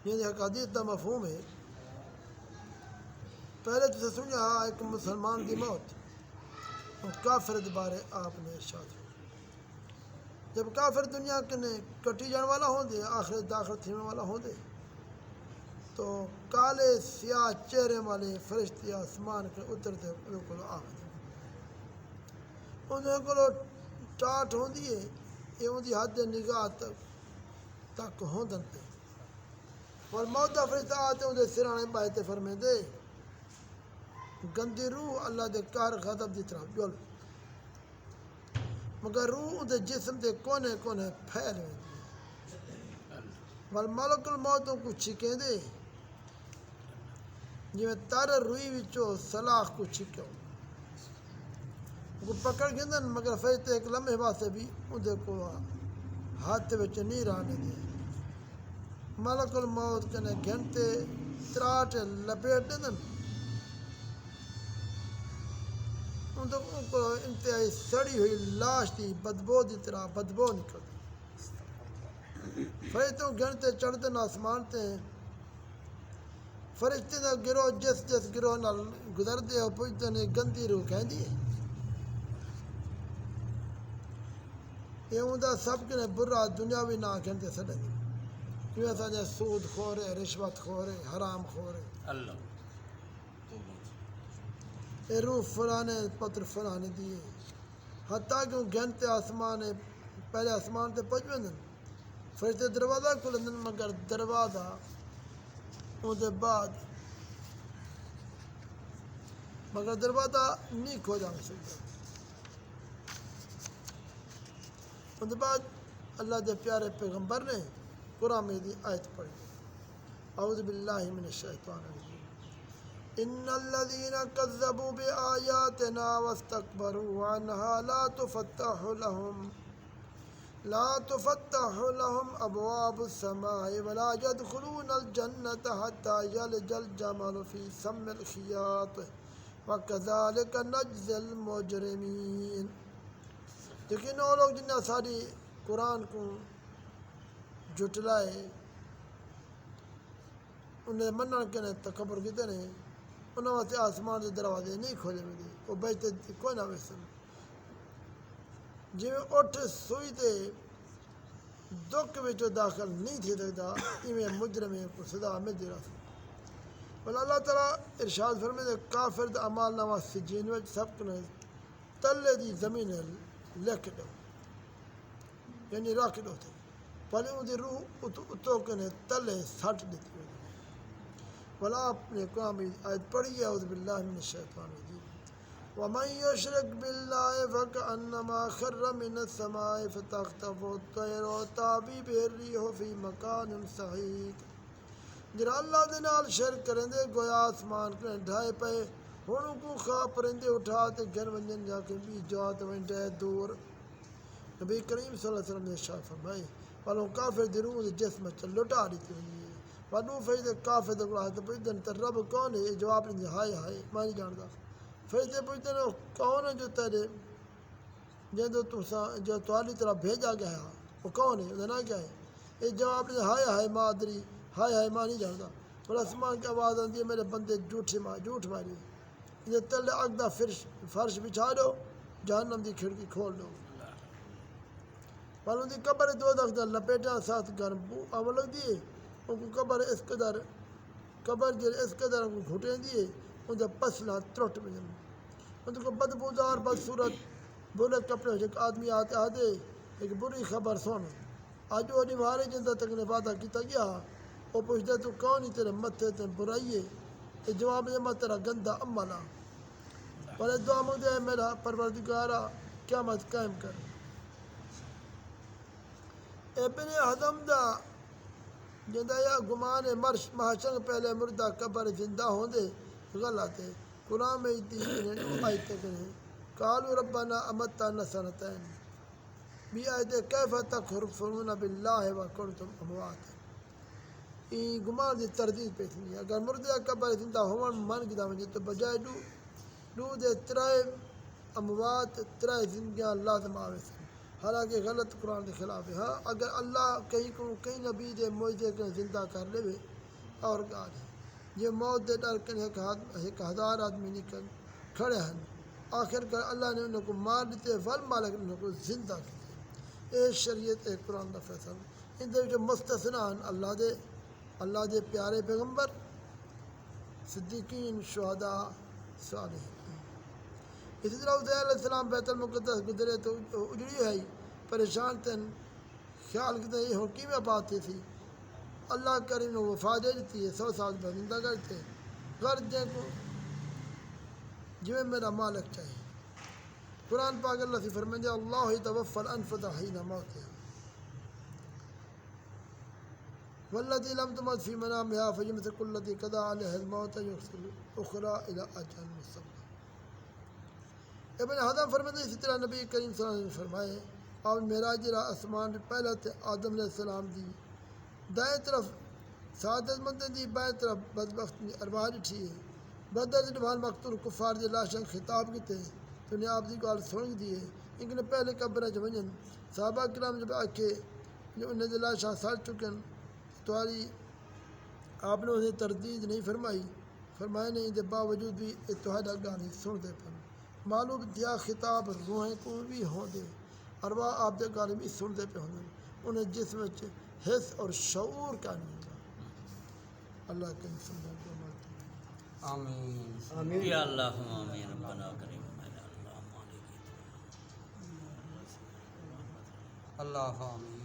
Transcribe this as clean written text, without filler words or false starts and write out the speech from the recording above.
یہ حدیث کا مفہوم ہے پہلے تو سمجھا ایک مسلمان کی موت اور کافر کے بارے آپ نے ارشاد فرمایا جب کافر دنیا کے نے کٹی جان والا ہوں دے آخرت داخل تھینے والا ہوں دے تو کالے سیاہ چہرے والے فرشتے آسمان کے اترتے انہوں کو آخر انہوں کو ٹاٹ ہوں دی ہے یہ ان کی حد نگاہ تک ہوں دن پہ اور موت دا فرشتہ آتے ان دے سرانے بائتے فرمے دے گندی روح اللہ دے کار غضب دی طرف جول مگر روح ان دے جسم دے کونے کونے پھیل ہوئے والملک الموتوں کو چھکیں دے جی میں تارے روئی وچو سلاخ کو چھکو کو پکڑ گندن مگر فرشتے ایک لمحے واسطے بھی ان دے کو ہاتھ وچ نہیں رانے دے ملک الموت کنے گھنٹے تراٹ لپیٹ دن ان کو انتہائی سڑی ہوئی لاش دی بدبو دی طرح بدبو نکلتی فرشتوں گھنٹے چڑھتے آسمان تے فرشتے دا گروہ جس گروہ نال گزر دے اور پوچھتے نے گندی روح کہندی ہے یہ ان دا سب کے برا دنیاوی نا کہندے سڑے دی کیوں ایسا جائے سود خورے رشوت خورے حرام خورے اللہ اے روح فلانے پتر فلانے دیے حتیٰ کہ گھنٹے آسمان پہلے آسمان تے پہنچ ویندن فرشتے دروازہ کھلندن مگر دروازہ ان دے بعد مگر دروازہ نہیں کھولا سکتا ان دے بعد اللہ دے پیارے پیغمبر نے قرآن میں دی آیت پڑھی اعوذ باللہ من الشیطان الرجیم ان الذين كذبوا بآياتنا واستكبروا عنها لا تفتح لهم أبواب السماء ولا يدخلون الجنة حتى يلج الجمل في سم الخياط وكذلك نجزي المجرمين لیکن وہ لوگ جنہیں ساری قرآن کو جھٹلائے انہیں منن کے نے تکبر کیتے نے انہوں واسطے آسمان کے دروازے نہیں کھولے میں وہ بیٹھتے کوئی نہ ویسن جی میں اٹھ سوئی تے دکھ وچ داخل نہیں تھی سکتا ایویں مجرم کو سزا میں دے رہا بل اللہ تعالیٰ ارشاد فرمے دے کافر دا اعمال نامہ سجین وچ سب کو تلے دی زمین لکھ دو یعنی رکھ دو تھے پہلے ان دی روح اتو کے تلے سٹ دیتی ہوئی بلا آپ نے قرآن میں آیت پڑھی ہے اعوذ باللہ من الشیطان الرجیم ومن يشرك بالله فكأنما خر من السماء فتخطفه الطير وتهوي به الريح في مكان سحيق جرا اللہ دے نال شرک کریں دے گویا آسمان کے ڈھائے پے ہن کو خواہ پرندے اٹھا تے گھر ونجن جا کے بھی جات ونڈے دور نبی کریم صلی اللہ علیہ وسلم نے ارشاد فرمائے والوں کافر دی روح جسم چ لٹا دیتی ہوئی ہے ودو فیض کافر دے گلاہ تے پوچھدن تے رب کون ہے جواب نہیں ہائے ہائے میں نہیں جاندا فرشتے پوچھتے ہیں کون ہے جو تیرے جو توالی طرح بھیجا گیا ہے وہ کون ہے انہیں نہ کیا ہے یہ جواب نے ہائے ہائے مادری ہائے ہائے ماں نہیں جانتا اور آسمان کی آواز آتی ہے میرے بندے جھوٹ ماری یہ تلے اگدا فرش بچھا دو جہنم دی کھڑکی کھول دو والوں دی قبر دو دخت لپیٹا ساتھ گرم بو آو لگ دیے ان کو قبر اس قدر ان کو گھٹیں دیے ان کا پسلا ترٹ میں ان کو بدبودار بدصورت بولے کپڑے ایک آدمی آتے ایک بری خبر سن آج وہ نبھارے جن تک نے وعدہ کیتا گیا وہ پوچھتے تو کون ہی تیرے متھے تے برائیے یہ جواب دے میں تیرا گندا عمل پر دعا مانگتے ہے میرا پروردگارا قیامت قائم کر ابن حزم دا جندہ یا گمان مرش محشر پہلے مردہ قبر زندہ ہوندے غلط ہے قرآن میں انہیں آیتیں کریں قالوا ربنا امتنا سنتین بھی آیتیں کیف تکفرون باللہ وکنتم اموات این گمان دی تردید پیش نہیں اگر مردہ قبر زندہ ہون من گدا ونجے تو بجائے دو دے ترائے اموات ترائے زندگیاں لازم آوے سن حالانکہ غلط قرآن کے خلاف ہے. ہاں اگر اللہ کہیں نبی دے معجزے کے زندہ کر لے اور گال ہے یہ موت دے ڈر کے 1000 آدمی نکل کھڑے ہیں آخر کر اللہ نے انہوں کو مار دیتے ول مالک نے انہوں کو زندہ کیتے. اے شریعت اے قرآن کا فیصلہ ان دے جو مستثنا اللہ دے پیارے پیغمبر صدیقین شہداء صالحین. اسی طرح عزیر علیہ السلام بیت المقدس گزرے تو اجڑی ہے پریشان تھن خیال کرتے یہ ہوں کی میں بات تھی اللہ کریم نے وفا دے دیتی ہے 100 سال بعد زندہ کرتے غرض دے کو جو میرا مالک چاہیے. قرآن پاک اللہ سے فرمائے اللہ توفى الانفس حين موتها والتي لم تمت في منامها فيمسك التي قضى عليها الموت يرسل اخرى الى اجل مسمى. ابن حزم فرماتے ہیں اسی طرح نبی کریم صلی اللہ علیہ وسلم نے فرمائے اور معراج را آسمان پہلا تے آدم علیہ السلام دی دائیں طرف سعادت مند دی بائیں طرف بدبخت ارواح ڈٹھی ہے بدر ڈبھال مقتول کفار دی لاشاں خطاب کیتے تو نے آپ دی گال سن دیے ان نے پہلے قبر چ ونجن صحابہ کرام جب آکھے انہیں دی لاشاں سڑ چکن تمہاری آپ نے انہیں تردید نہیں فرمائے نہیں دے باوجود بھی اتحادہ گانے سن دے پر معلوم دیا خطاب روحیں کو بھی ہوں دے ارواح آپ دے گانے بھی سن دے پہ ہوں انہیں جسم حس اور شعور کا نہیں ہوگا. اللہ کے سن دے کو مالتے آمین یا اللہ آمین ربنا کریم اللہ مالک اللہ آمین.